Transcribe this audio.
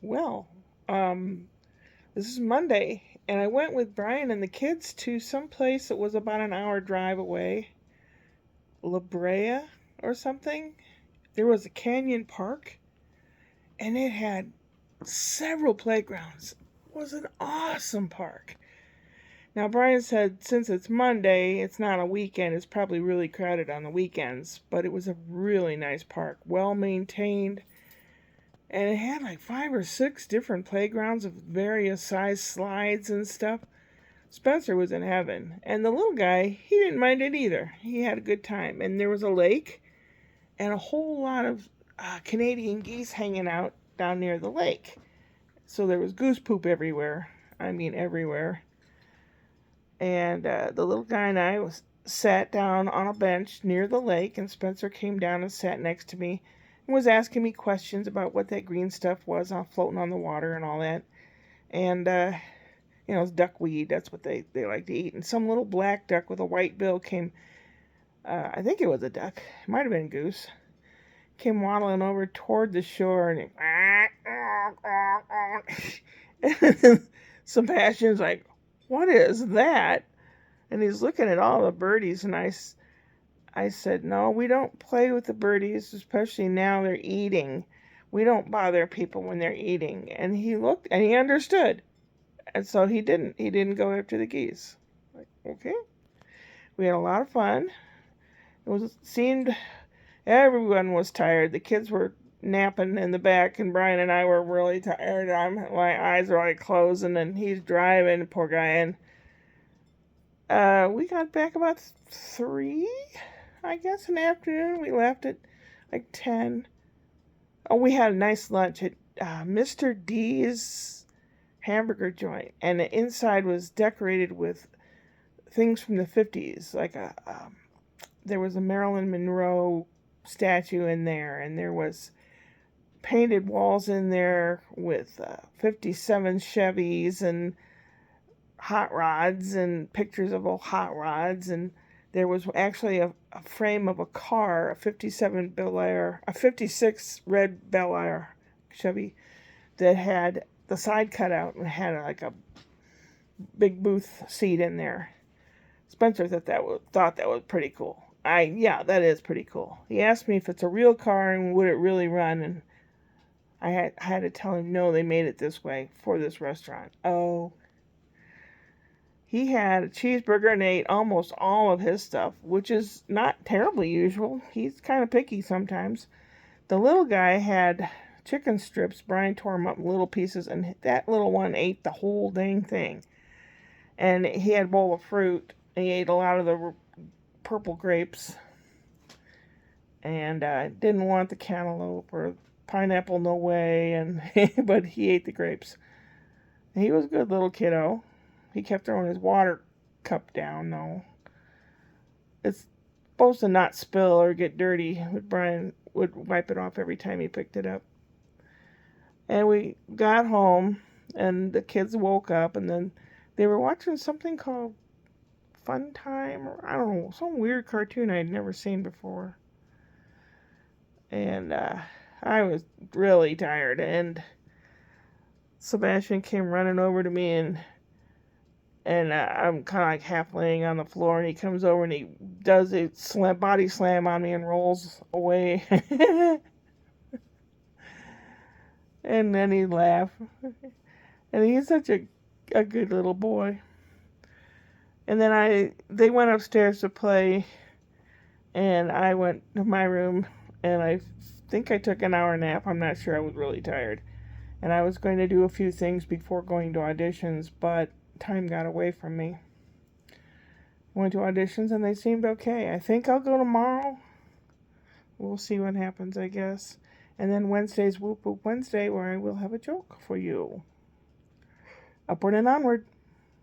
Well, this is Monday, and I went with Brian and the kids to some place that was about an hour drive away, La Brea or something. There was a canyon park, and it had several playgrounds. It was an awesome park. Now, Brian said since it's Monday, it's not a weekend, it's probably really crowded on the weekends, but it was a really nice park, well maintained, and it had like 5 or 6 different playgrounds of various size slides and stuff. Spencer was in heaven, and the little guy, he didn't mind it either. He had a good time, and there was a lake and a whole lot of Canadian geese hanging out down near the lake. So there was goose poop everywhere. I mean, everywhere. And the little guy and I was sat down on a bench near the lake, and Spencer came down and sat next to me and was asking me questions about what that green stuff was floating on the water and all that. And, it's duckweed. That's what they like to eat. And some little black duck with a white bill came, I think it was a duck. It might have been a goose. Came waddling over toward the shore, and and Sebastian's like, "What is that?" And he's looking at all the birdies, and I said, "No, we don't play with the birdies, especially now they're eating. We don't bother people when they're eating." And he looked, and he understood, and so he didn't. He didn't go after the geese. Like, okay, we had a lot of fun. Seemed everyone was tired. The kids were napping in the back, and Brian and I were really tired. My eyes were like closing, and he's driving, poor guy. And we got back about 3, I guess, in the afternoon. We left at like 10. Oh, we had a nice lunch at Mr. D's hamburger joint, and the inside was decorated with things from the 50s, like there was a Marilyn Monroe statue in there, and there was painted walls in there with 57 Chevys and hot rods and pictures of old hot rods, and there was actually a frame of a car, a 57 Bel Air, a 56 red Bel Air Chevy that had the side cut out and had like a big booth seat in there. Spencer thought that was pretty cool. Yeah, that is pretty cool. He asked me if it's a real car and would it really run, and I had to tell him no, they made it this way for this restaurant. Oh, he had a cheeseburger and ate almost all of his stuff, which is not terribly usual. He's kind of picky sometimes. The little guy had chicken strips. Brian tore them up in little pieces, and that little one ate the whole dang thing. And he had a bowl of fruit. He ate a lot of the purple grapes, and didn't want the cantaloupe or pineapple, no way. And but he ate the grapes. He was a good little kiddo. He kept throwing his water cup down, though. It's supposed to not spill or get dirty, but Brian would wipe it off every time he picked it up. And we got home, and the kids woke up, and then they were watching something called Fun Time, or I don't know, some weird cartoon I'd never seen before. And I was really tired, and Sebastian came running over to me, and I'm kind of like half laying on the floor, and he comes over and he does a body slam on me and rolls away. And then he laughed. And he's such a good little boy. And then they went upstairs to play, and I went to my room, and I think I took an hour nap. I'm not sure. I was really tired. And I was going to do a few things before going to auditions, but time got away from me. Went to auditions, and they seemed okay. I think I'll go tomorrow. We'll see what happens, I guess. And then Wednesday's Whoop Whoop Wednesday, where I will have a joke for you. Upward and onward.